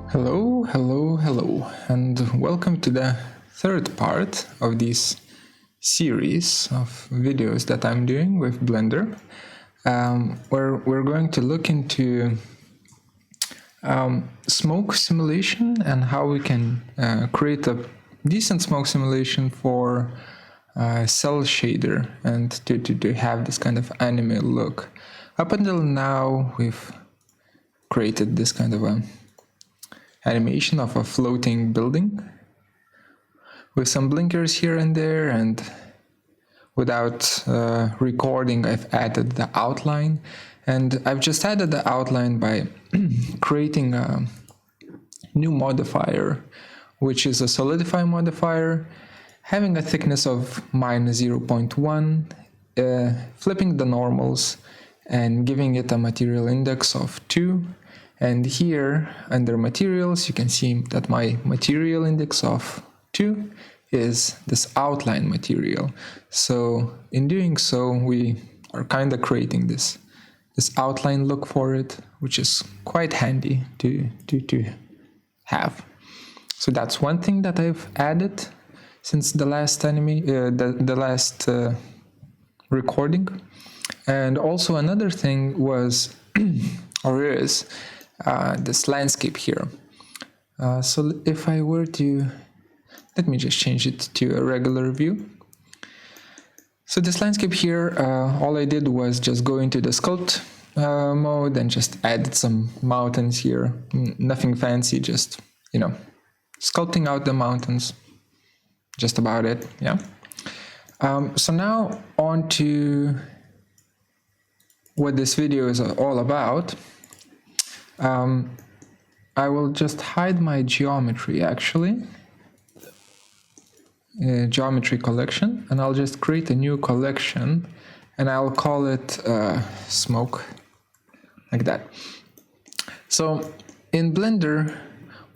Hello, hello, hello, and welcome to the third part of this series of videos that I'm doing with Blender, where we're going to look into smoke simulation and how we can create a decent smoke simulation for cell shader and to have this kind of anime look. Up until now, we've created this kind of a animation of a floating building with some blinkers here and there, and without recording I've added the outline, and I've just added the outline by creating a new modifier, which is a solidify modifier having a thickness of -0.1, flipping the normals and giving it a material index of 2. And here under materials you can see that my material index of 2 is this outline material. So in doing so we are kind of creating this outline look for it, which is quite handy to have. So that's one thing that I've added since the last recording. And also another thing was or is this landscape here. So if I were to, let me just change it to a regular view. So this landscape here, all I did was just go into the sculpt mode and just added some mountains here. Nothing fancy, just, sculpting out the mountains. Just about it, yeah. So now on to what this video is all about. I will just hide my geometry actually, geometry collection, and I'll just create a new collection and I'll call it smoke, like that. So in Blender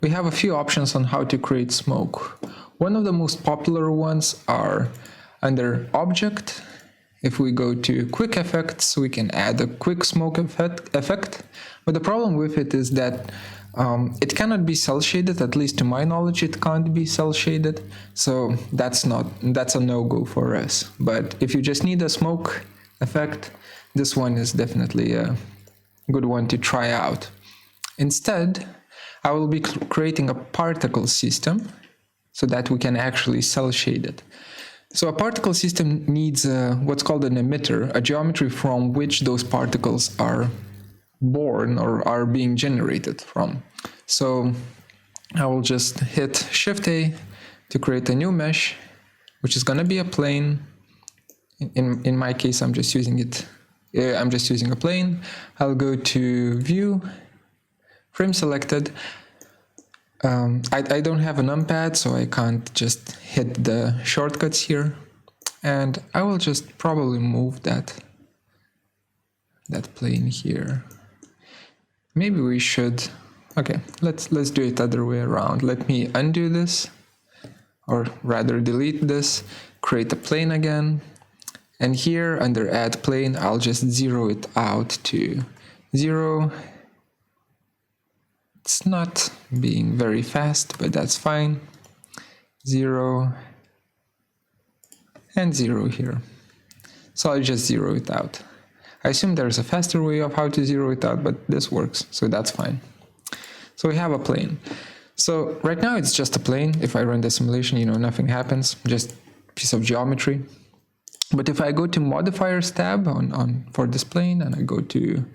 we have a few options on how to create smoke. One of the most popular ones are under object. If we go to quick effects, we can add a quick smoke effect. But the problem with it is that it cannot be cell shaded. At least to my knowledge, it can't be cell shaded. So that's a no-go for us. But if you just need a smoke effect, this one is definitely a good one to try out. Instead, I will be creating a particle system so that we can actually cell shade it. So a particle system needs what's called an emitter, a geometry from which those particles are born or are being generated from. So I will just hit Shift-A to create a new mesh, which is going to be a plane. In my case, I'm just using a plane. I'll go to View, Frame Selected. I don't have a numpad, so I can't just hit the shortcuts here, and I will just probably move that plane here. Maybe we should, okay, let's do it the other way around. Let me undo this, or rather delete this, create a plane again, and here under add plane I'll just zero it out to 0. It's not being very fast, but that's fine. 0 and 0 here. So I'll just zero it out. I assume there's a faster way of how to zero it out, but this works, so that's fine. So we have a plane. So right now it's just a plane. If I run the simulation, nothing happens, just a piece of geometry. But if I go to modifiers tab for this plane and I go to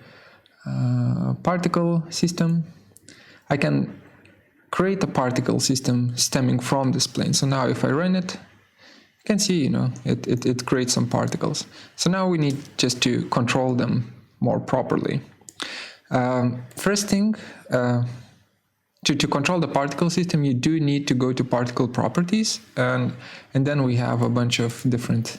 particle system, I can create a particle system stemming from this plane. So now if I run it, you can see, it creates some particles. So now we need just to control them more properly. First thing, to control the particle system, you do need to go to particle properties, and then we have a bunch of different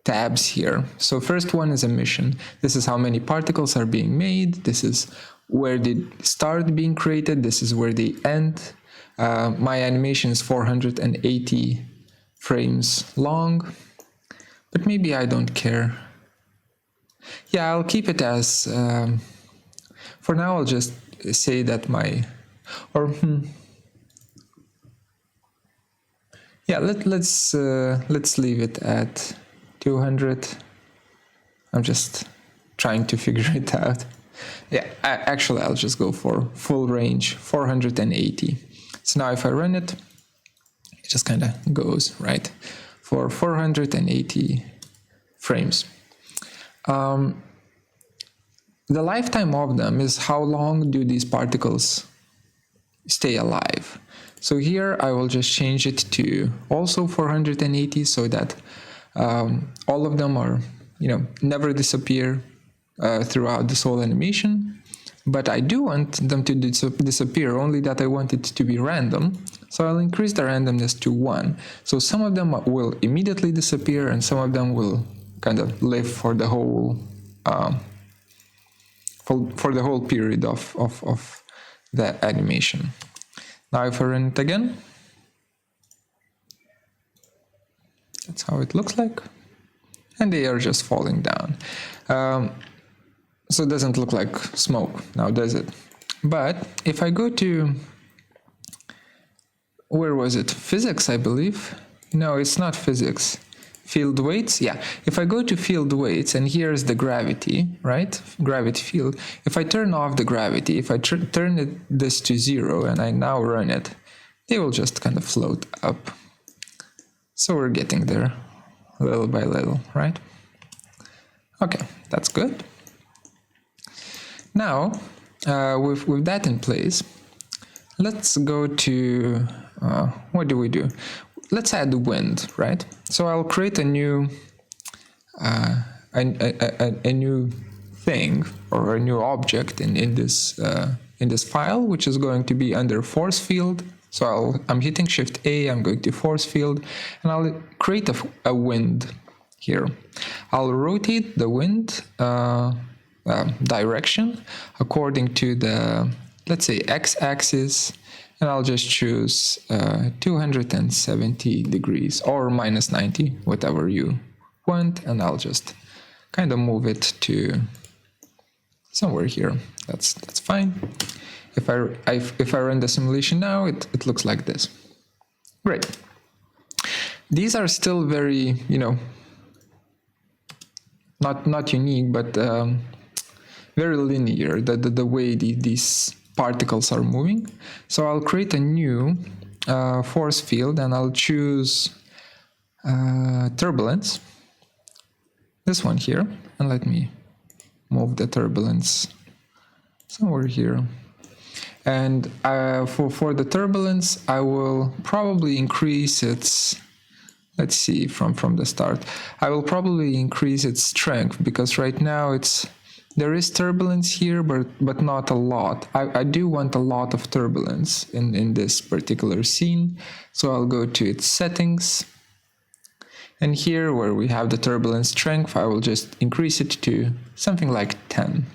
tabs here. So first one is emission. This is how many particles are being made. This is where they start being created. This is where they end. My animation is 480 frames long, but maybe I don't care. Yeah, I'll keep it as, for now I'll just say that Or yeah, let's leave it at 200. I'm just trying to figure it out. Yeah, actually I'll just go for full range, 480. So now if I run it, it just kind of goes, right, for 480 frames. The lifetime of them is how long do these particles stay alive. So here I will just change it to also 480 so that all of them are, never disappear throughout this whole animation. But I do want them to disappear, only that I want it to be random. So I'll increase the randomness to 1. So some of them will immediately disappear and some of them will kind of live for the whole for the whole period of the animation. Now if I run it again, that's how it looks like. And they are just falling down. So it doesn't look like smoke now, does it? But if I go to, where was it? Physics, I believe. No, it's not physics. Field weights, yeah. If I go to field weights, and here's the gravity, right? Gravity field. If I turn off the gravity, if I turn this to 0 and I now run it, they will just kind of float up. So we're getting there little by little, right? Okay, that's good. Now, with that in place, let's go to, what do? Let's add wind, right? So I'll create a new a new thing or a new object in this file, which is going to be under force field. So I'm hitting Shift A, I'm going to force field, and I'll create a wind here. I'll rotate the wind direction according to the, let's say, x-axis, and I'll just choose 270 degrees or minus 90, whatever you want, and I'll just kind of move it to somewhere here. That's fine. If I run the simulation now, it looks like this. Great. These are still very, not unique, but very linear, the way these particles are moving. So I'll create a new force field, and I'll choose turbulence, this one here, and let me move the turbulence somewhere here. And for the turbulence, I will probably increase its, let's see, from the start, I will probably increase its strength, because right now there is turbulence here, but not a lot. I do want a lot of turbulence in this particular scene. So I'll go to its settings. And here where we have the turbulence strength, I will just increase it to something like 10.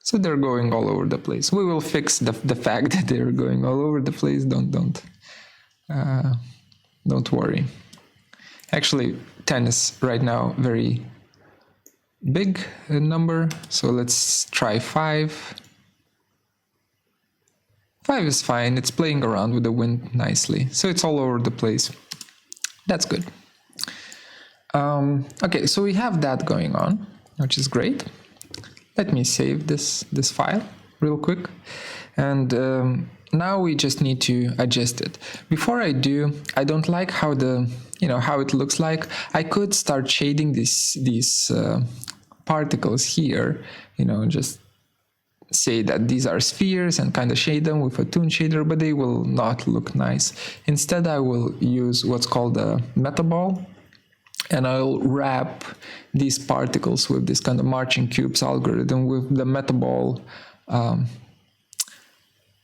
So they're going all over the place. We will fix the fact that they're going all over the place. Don't worry. Actually, 10 is right now very big number, so let's try 5. 5 is fine, it's playing around with the wind nicely, so it's all over the place. That's good. Okay, so we have that going on, which is great. Let me save this file real quick, and now we just need to adjust it. Before I do, I don't like how how it looks like. I could start shading these particles here, just say that these are spheres and kind of shade them with a Toon shader, but they will not look nice. Instead, I will use what's called a Metaball, and I'll wrap these particles with this kind of marching cubes algorithm with the Metaball.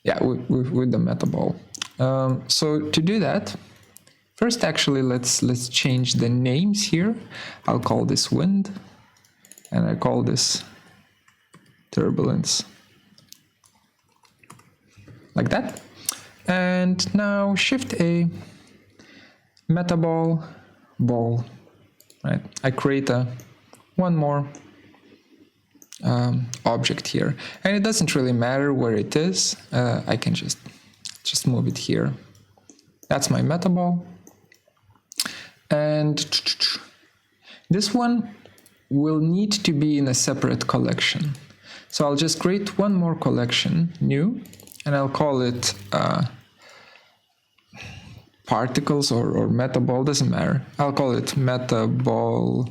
With the Metaball. So to do that, first actually let's change the names here. I'll call this wind, and I call this turbulence, like that. And now Shift A, Metaball, ball, right? I create one more object here, and it doesn't really matter where it is. I can just move it here. That's my Metaball, and this one will need to be in a separate collection. So I'll just create one more collection, new, and I'll call it particles or Metaball, doesn't matter. I'll call it Metaball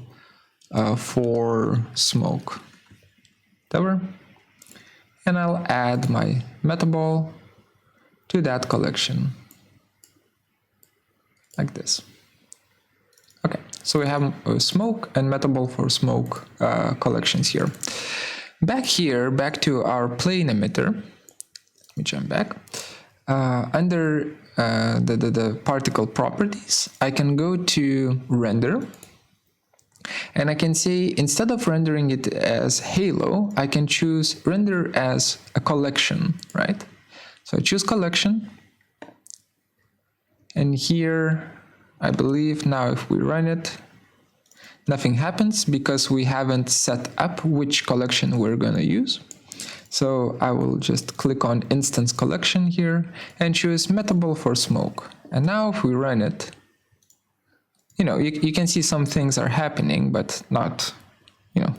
for smoke, whatever. And I'll add my Metaball to that collection, like this. Okay, so we have smoke and Metaball for smoke collections here. Back here, back to our plane emitter. Let me jump back. Under the particle properties, I can go to render, and I can say, instead of rendering it as halo, I can choose render as a collection, right? So I choose collection, and here, I believe now if we run it, nothing happens because we haven't set up which collection we're going to use. So I will just click on instance collection here and choose Metaball for smoke. And now if we run it, you know, you can see some things are happening, but not, you know,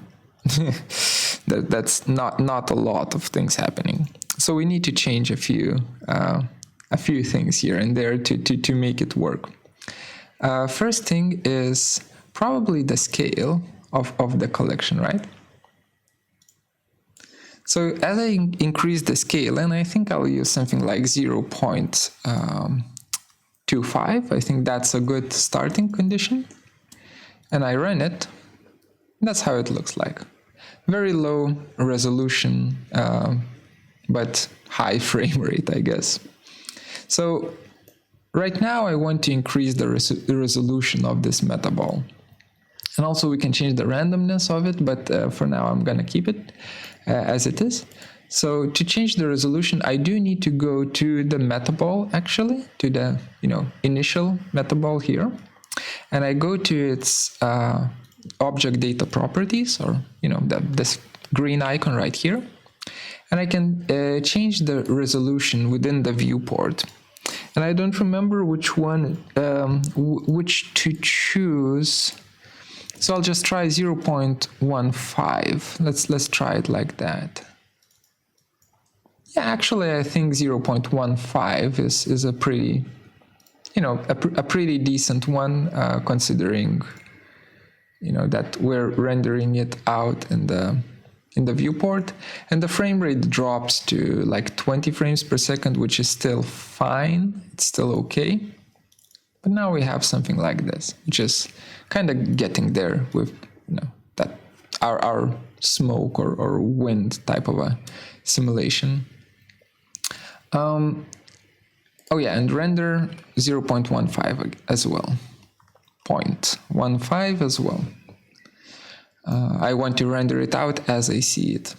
that's not a lot of things happening. So we need to change a few things here and there to make it work. First thing is probably the scale of the collection, right? So as I increase the scale, and I think I'll use something like 0.25, I think that's a good starting condition. And I run it, that's how it looks like. Very low resolution, but high frame rate, I guess. So right now I want to increase the resolution of this Metaball. And also we can change the randomness of it, but for now I'm gonna keep it as it is. So to change the resolution, I do need to go to the Metaball, actually, to the initial Metaball here. And I go to its object data properties, or this green icon right here. And I can change the resolution within the viewport. And I don't remember which one, which to choose. So I'll just try 0.15. Let's try it like that. Yeah, actually, I think 0.15 is a pretty, a pretty decent one, considering, that we're rendering it out in the viewport, and the frame rate drops to like 20 frames per second, which is still fine. It's still okay. But now we have something like this, which is kind of getting there with that our smoke or wind type of a simulation. Oh yeah, and render 0.15 as well, 0.15 as well. I want to render it out as I see it.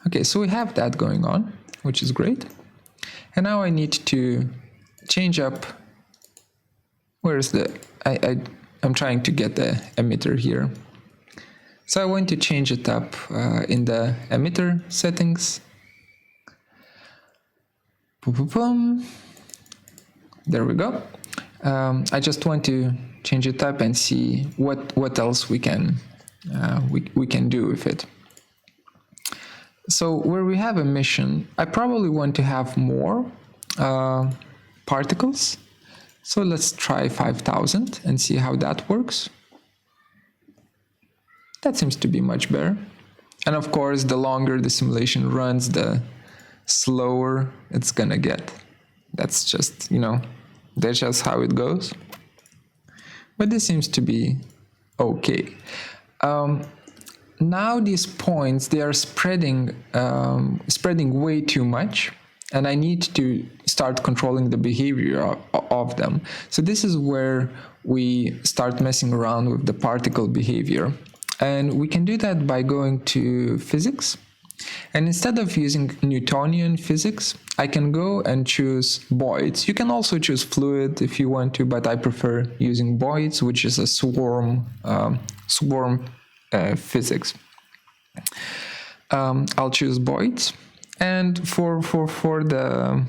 Okay, so we have that going on, which is great. And now I need to change up. Where's the, I'm trying to get the emitter here. So I want to change it up in the emitter settings. There we go. I just want to change it up and see what else we can do with it. So where we have emission, I probably want to have more particles. So let's try 5,000 and see how that works. That seems to be much better. And of course, the longer the simulation runs, the slower it's gonna get. That's just, that's just how it goes. But this seems to be okay. Now these points, they are spreading way too much, and I need to start controlling the behavior of them. So this is where we start messing around with the particle behavior. And we can do that by going to physics. And instead of using Newtonian physics, I can go and choose Boyd's. You can also choose fluid if you want to, but I prefer using Boyd's, which is a swarm physics. I'll choose voids, and for the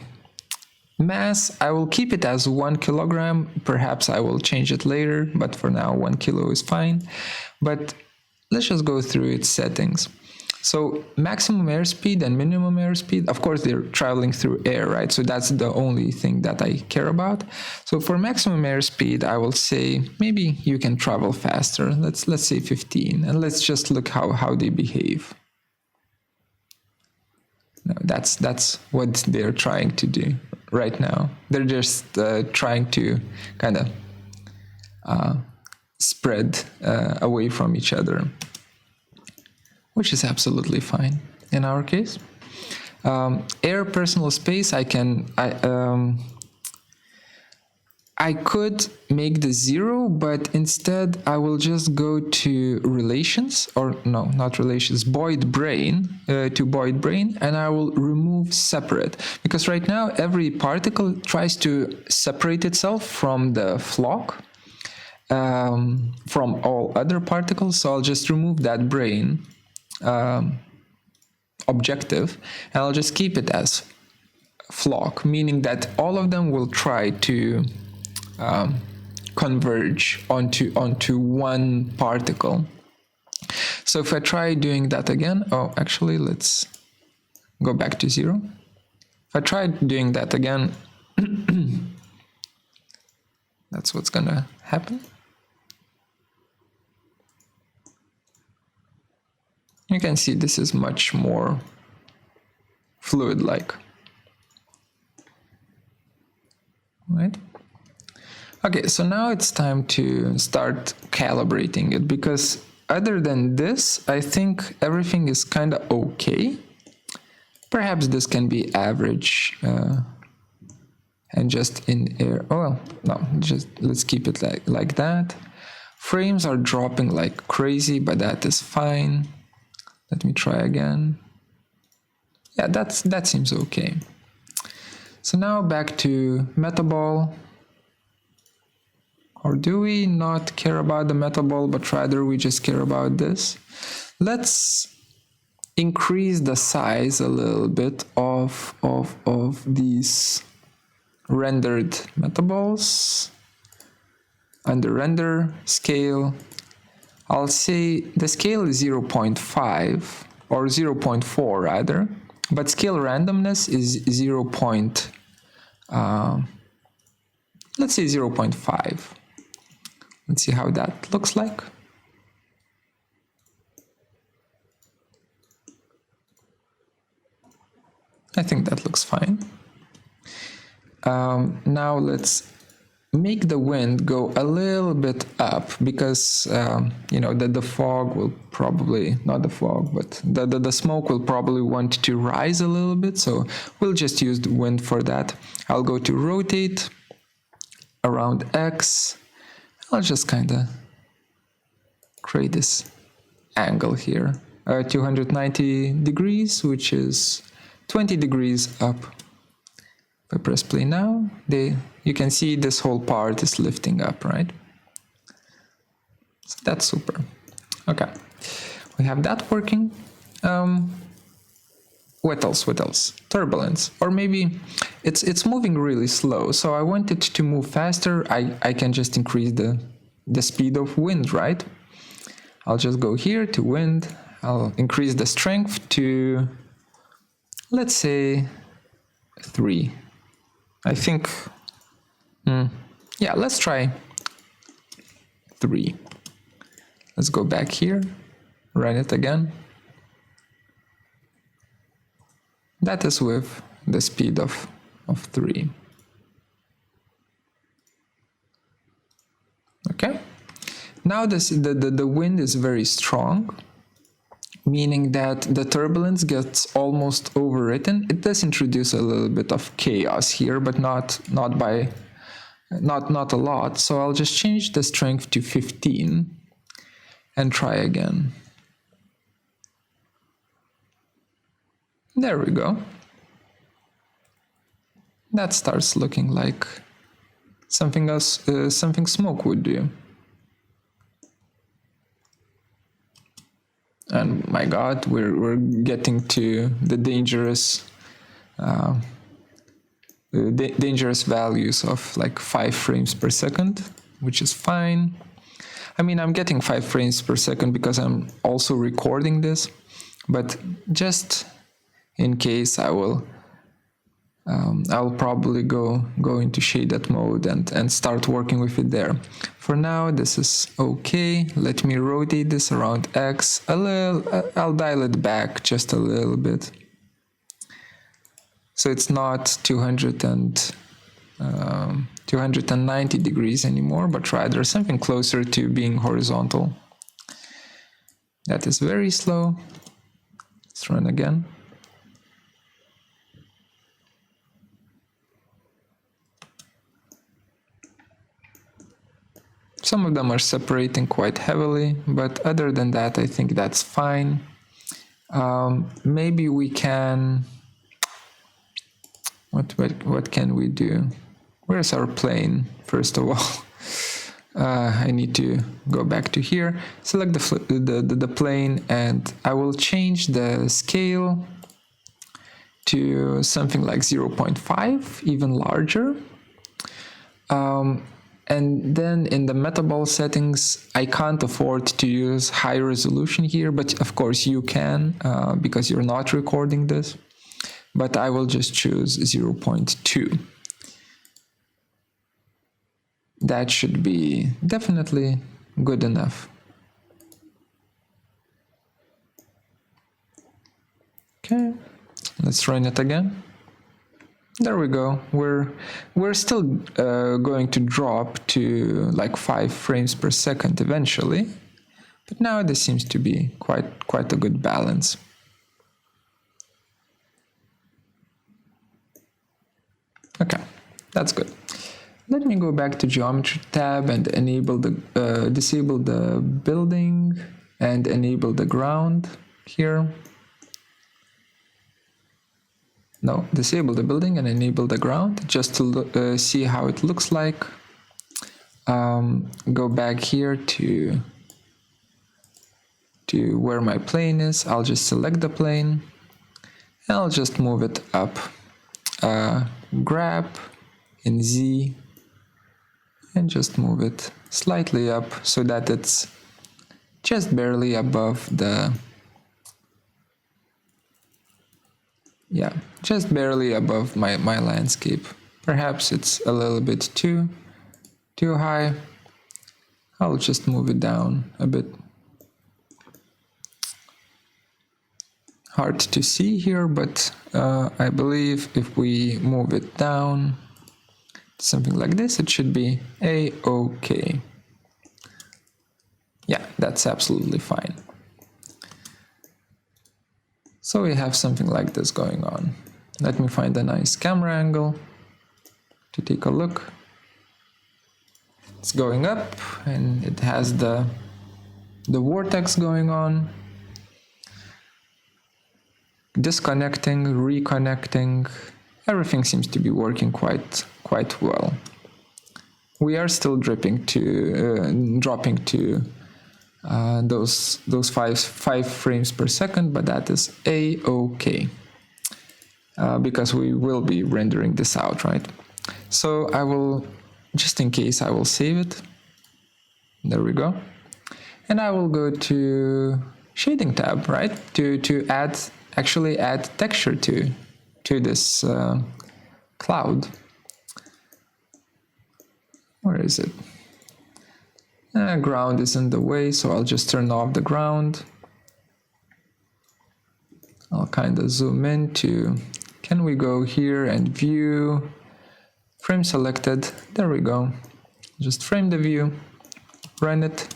mass, I will keep it as 1 kilogram. Perhaps I will change it later, but for now 1 kilo is fine. But let's just go through its settings. So maximum airspeed and minimum airspeed, of course they're traveling through air, right? So that's the only thing that I care about. So for maximum airspeed, I will say maybe you can travel faster. Let's say 15, and let's just look how they behave. No, that's what they're trying to do right now. They're just trying to kind of spread away from each other, which is absolutely fine in our case. Air personal space, I could make the 0, but instead I will just go to relations, or no, not relations, void brain, to void brain, and I will remove separate, because right now every particle tries to separate itself from the flock, from all other particles. So I'll just remove that brain objective, and I'll just keep it as flock, meaning that all of them will try to converge onto one particle. So if I try doing that again, oh, actually, let's go back to 0. If I try doing that again, that's what's gonna happen. You can see this is much more fluid-like, right? Okay, so now it's time to start calibrating it, because other than this, I think everything is kind of okay. Perhaps this can be average and just in air. Oh, well, no, just let's keep it like that. Frames are dropping like crazy, but that is fine. Let me try again. Yeah, that seems okay. So now back to Metaball. Or do we not care about the Metaball, but rather we just care about this? Let's increase the size a little bit of these rendered Metaballs. Under render, scale, I'll say the scale is 0.5 or 0.4 rather, but scale randomness is let's say 0.5. Let's see how that looks like. I think that looks fine. Now let's make the wind go a little bit up, because you know that the fog will probably, not the fog, but the smoke will probably want to rise a little bit, so we'll just use the wind for that. I'll go to rotate around X. I'll just kind of create this angle here, 290 degrees, which is 20 degrees up. If I press play now, you can see this whole part is lifting up, right? So that's super. Okay, we have that working. What else? What else? Turbulence, or maybe it's moving really slow. So I want it to move faster. I can just increase the speed of wind, right? I'll just go here to wind. I'll increase the strength to, let's say, 3. I think, yeah, let's try 3. Let's go back here, run it again. That is with the speed of 3. Okay. Now the wind is very strong, meaning that the turbulence gets almost overwritten. It does introduce a little bit of chaos here, but not a lot. So I'll just change the strength to 15 and try again. There we go. That starts looking like something else, something smoke would do. And my God, we're getting to the dangerous dangerous values of like 5 frames per second, which is fine. I mean, I'm getting 5 frames per second because I'm also recording this, but just in case, I'll probably go into shaded mode and start working with it there. For now, this is okay. Let me rotate this around X a little. I'll dial it back just a little bit, so it's not 290 degrees anymore, but rather something closer to being horizontal. That is very slow. Let's run again. Some of them are separating quite heavily, but other than that, I think that's fine. Maybe we can... What can we do? Where's our plane, first of all? I need to go back to here, select the plane, and I will change the scale to something like 0.5, even larger. And then in the Metaball settings, I can't afford to use high resolution here, but of course you can, because you're not recording this. But I will just choose 0.2. That should be definitely good enough. Okay, let's run it again. There we go. We're still going to drop to like 5 frames per second eventually, but now this seems to be quite a good balance. Okay, that's good. Let me go back to Geometry tab and enable disable the building and enable the ground here. No, disable the building and enable the ground just to see how it looks like. Go back here to where my plane is. I'll just select the plane and I'll just move it up. Grab in Z and just move it slightly up so that it's just barely above the... Yeah, just barely above my landscape. Perhaps it's a little bit too high. I'll just move it down a bit. Hard to see here, but I believe if we move it down, something like this, it should be A-okay. Yeah, that's absolutely fine. So we have something like this going on. Let me find a nice camera angle to take a look. It's going up and it has the vortex going on. Disconnecting, reconnecting, everything seems to be working quite well. We are still dropping to those 5 frames per second, but that is A-okay, because we will be rendering this out, right? So I will, just in case, I will save it. There we go, and I will go to shading tab, right? To actually add texture to this cloud. Where is it? Ground is in the way, so I'll just turn off the ground. I'll kind of zoom in to, can we go here and view, frame selected, there we go. Just frame the view, run it,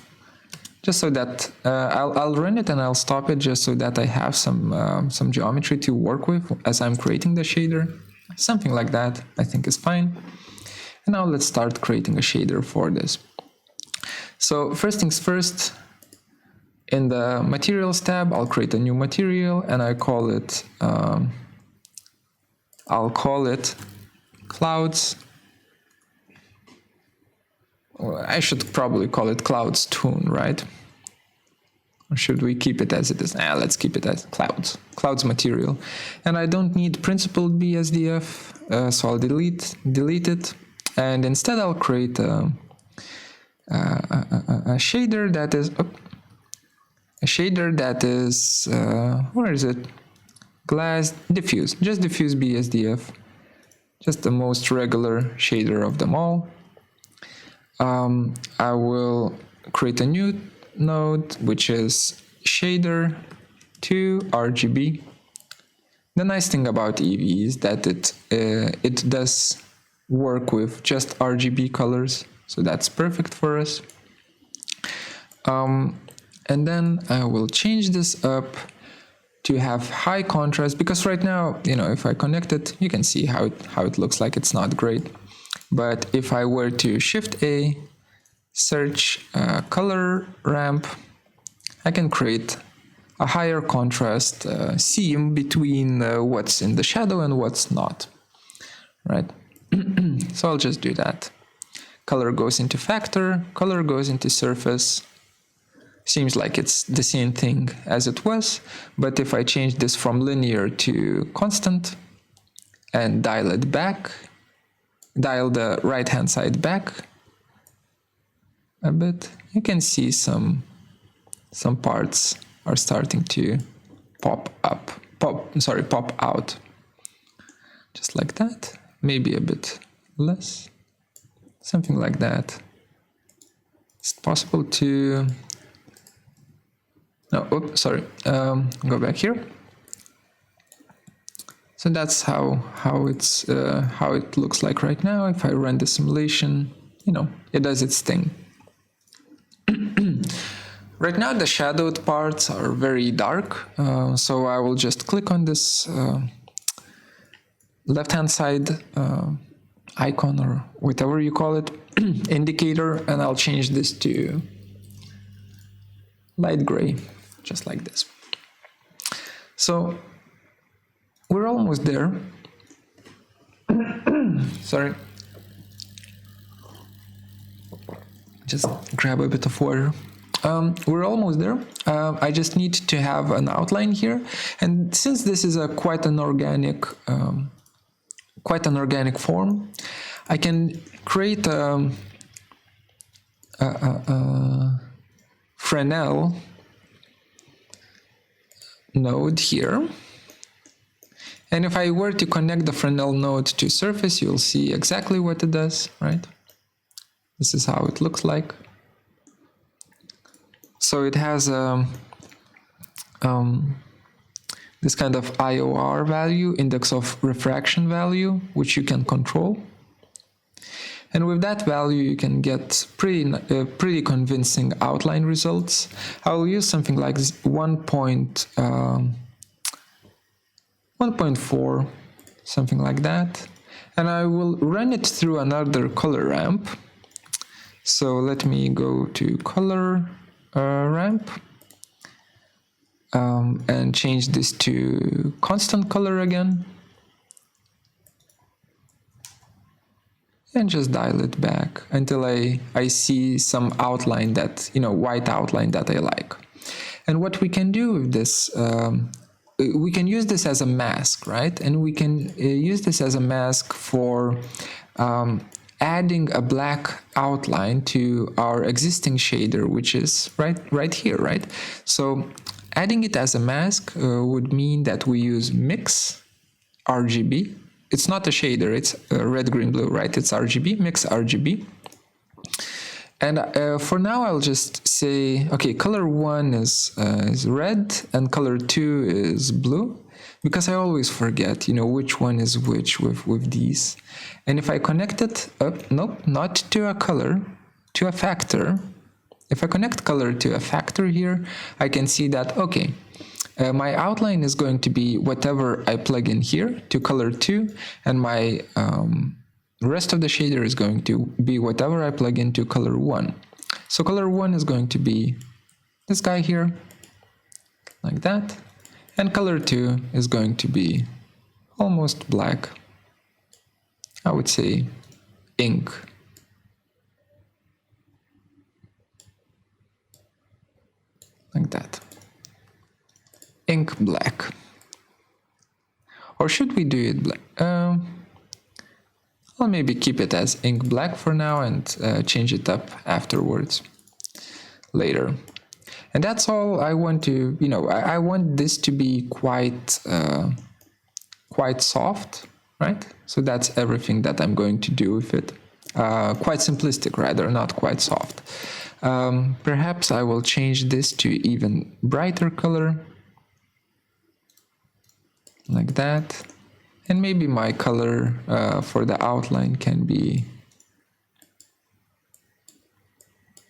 just so that I'll run it and I'll stop it just so that I have some geometry to work with as I'm creating the shader. Something like that I think is fine. And now let's start creating a shader for this. So first things first, in the materials tab, I'll create a new material and I'll call it clouds. I should probably call it clouds Toon, right? Or should we keep it as it is? Let's keep it as clouds material. And I don't need principled BSDF, so I'll delete it. And instead I'll create a shader that is, where is it? Glass diffuse, just diffuse BSDF. Just the most regular shader of them all. I will create a new node, which is shader to RGB. The nice thing about Eevee is that it does work with just RGB colors, so that's perfect for us. And then I will change this up to have high contrast, because right now, if I connect it, you can see how it looks like. It's not great. But if I were to Shift A, search color ramp, I can create a higher contrast seam between what's in the shadow and what's not, right? So I'll just do that. Color goes into factor, color goes into surface. Seems like it's the same thing as it was, but if I change this from linear to constant and dial it back, dial the right hand side back a bit, you can see some parts are starting to pop out, just like that. Maybe a bit less, something like that. It's possible to go back here. So that's how it looks like right now. If I run the simulation, it does its thing. Right now the shadowed parts are very dark, so I will just click on this left hand side icon, or whatever you call it, indicator, and I'll change this to light gray, just like this. So we're almost there. Sorry. Just grab a bit of water. We're almost there. I just need to have an outline here, and since this is quite an organic form, I can create a Fresnel node here, and if I were to connect the Fresnel node to surface, you'll see exactly what it does, right? This is how it looks like. So it has this kind of IOR value, index of refraction value, which you can control. And with that value, you can get pretty convincing outline results. I will use something like 1.4, something like that. And I will run it through another color ramp. So let me go to color ramp and change this to constant color again. And just dial it back until I see some outline that, white outline that I like. And what we can do with this, we can use this as a mask, right? And we can use this as a mask for adding a black outline to our existing shader, which is right here, right? So adding it as a mask would mean that we use mix RGB. It's not a shader, it's red, green, blue, right? It's RGB, mix RGB. And for now, I'll just say, okay, color 1 is red and color 2 is blue, because I always forget, which one is which with these. And if I connect it up, nope, not to a color, to a factor. If I connect color to a factor here, I can see that, okay, my outline is going to be whatever I plug in here to color 2, and my rest of the shader is going to be whatever I plug into color 1. So color 1 is going to be this guy here, like that, and color 2 is going to be almost black. I would say ink. like that. Ink black. Or should we do it black? I'll maybe keep it as ink black for now and change it up afterwards, later. And that's all I want to, you know, I want this to be quite soft, right? So that's everything that I'm going to do with it. Quite simplistic rather, not quite soft. Perhaps I will change this to even brighter color, like that. And maybe my color for the outline can be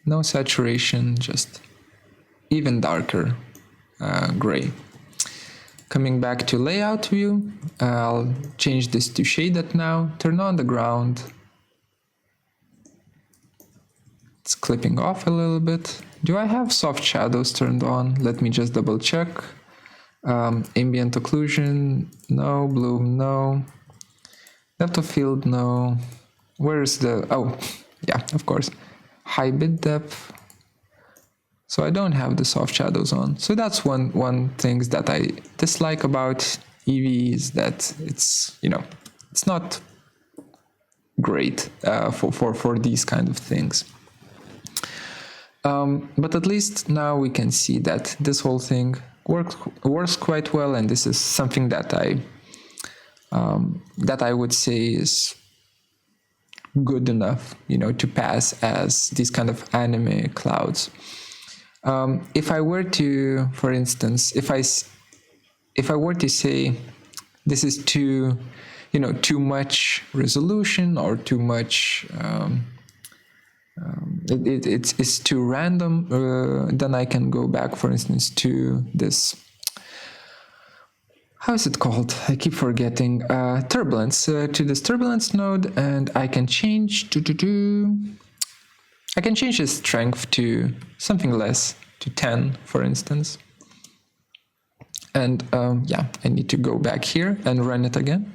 no saturation, just even darker gray. Coming back to layout view, I'll change this to shaded now, turn on the ground. It's clipping off a little bit. Do I have soft shadows turned on? Let me just double check. Ambient occlusion, no. Bloom, no. Depth of field, no. Where's the, oh, yeah, of course. High bit depth. So I don't have the soft shadows on. So that's one thing that I dislike about Eevee, is that it's, you know, it's not great for these kind of things. But at least now we can see that this whole thing works quite well, and this is something that I would say is good enough, you know, to pass as these kind of anime clouds. If I were to, for instance, if I were to say this is too, you know, too much resolution or too much, it's too random, then I can go back, for instance, to this, how is it called? I keep forgetting. Turbulence, to this turbulence node, and I can change I can change the strength to something less, to 10, for instance. And yeah, I need to go back here and run it again.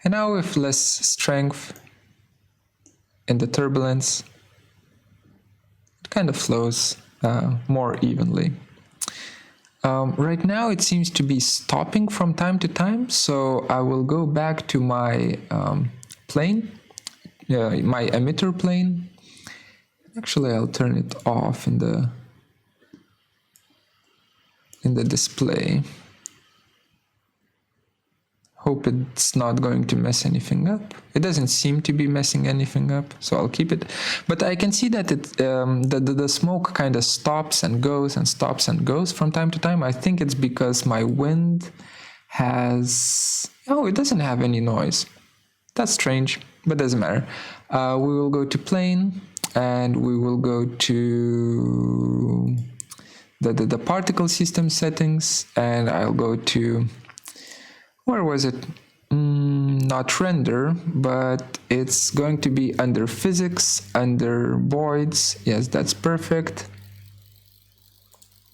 And now with less strength in the turbulence, it kind of flows more evenly. Right now it seems to be stopping from time to time, so I will go back to my plane, my emitter plane. Actually, I'll turn it off in the display. Hope it's not going to mess anything up. It doesn't seem to be messing anything up, so I'll keep it. But I can see that the smoke kind of stops and goes and stops and goes from time to time. I think it's because my wind has... Oh, it doesn't have any noise. That's strange, but doesn't matter. We will go to plane, and we will go to the particle system settings, and I'll go to... Where was it? Not render, but it's going to be under physics, under voids. Yes, that's perfect.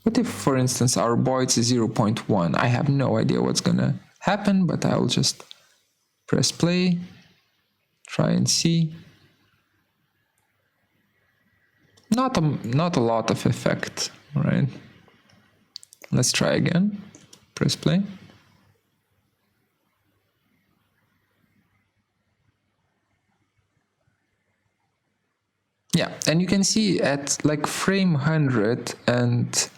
What if, for instance, our voids is 0.1? I have no idea what's gonna happen, but I'll just press play, try and see. Not a lot of effect, right? Let's try again. Press play. Yeah, and you can see at like frame 100 and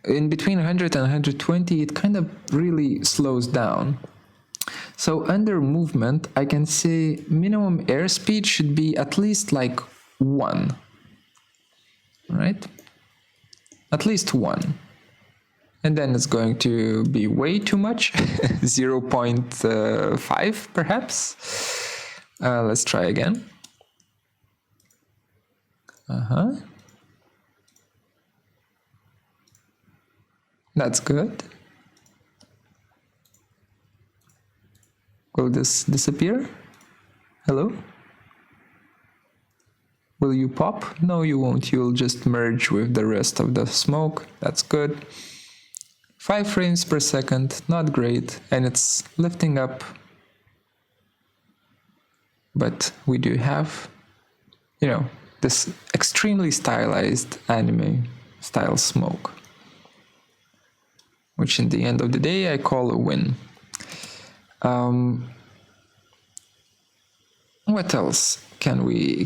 in between 100 and 120, it kind of really slows down. So under movement, I can say minimum airspeed should be at least like 1, right? At least 1. And then it's going to be way too much, 0.5 perhaps. Let's try again. That's good. Will this disappear? Hello? Will you pop? No, you won't. You'll just merge with the rest of the smoke. That's good. 5 frames per second, not great. And it's lifting up. But we do have, you know, this extremely stylized anime style smoke, which in the end of the day I call a win. What else can we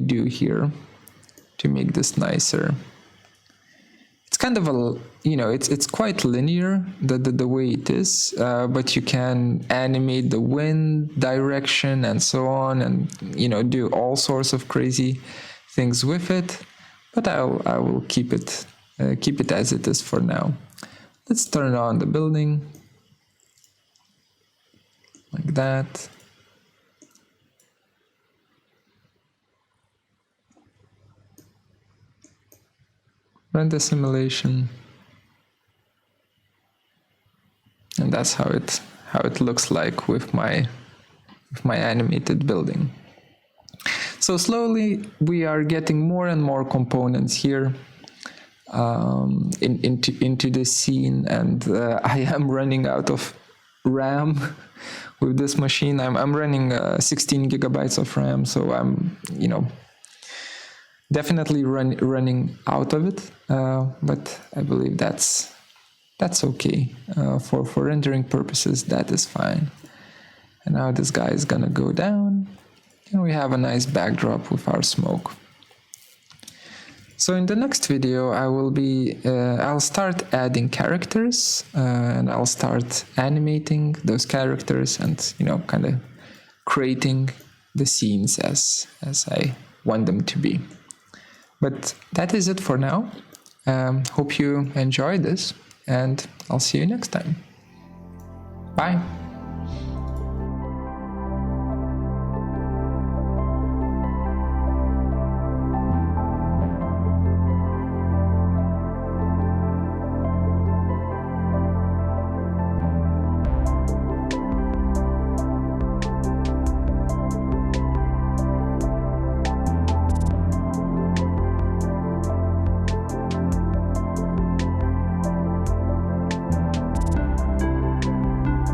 do here to make this nicer? It's kind of a, it's quite linear the way it is, but you can animate the wind direction and so on, and do all sorts of crazy things with it. But I will keep it as it is for now. Let's turn on the building like that. Run the simulation, and that's how it looks like with my animated building. So slowly we are getting more and more components here into the scene, and I am running out of RAM with this machine. I'm running 16 gigabytes of RAM, so I'm definitely running out of it, but I believe that's okay. For rendering purposes, that is fine. And now this guy is gonna go down, and we have a nice backdrop with our smoke. So in the next video, I'll start adding characters, and I'll start animating those characters, and kind of creating the scenes as I want them to be. But that is it for now. Hope you enjoyed this, and I'll see you next time. Bye.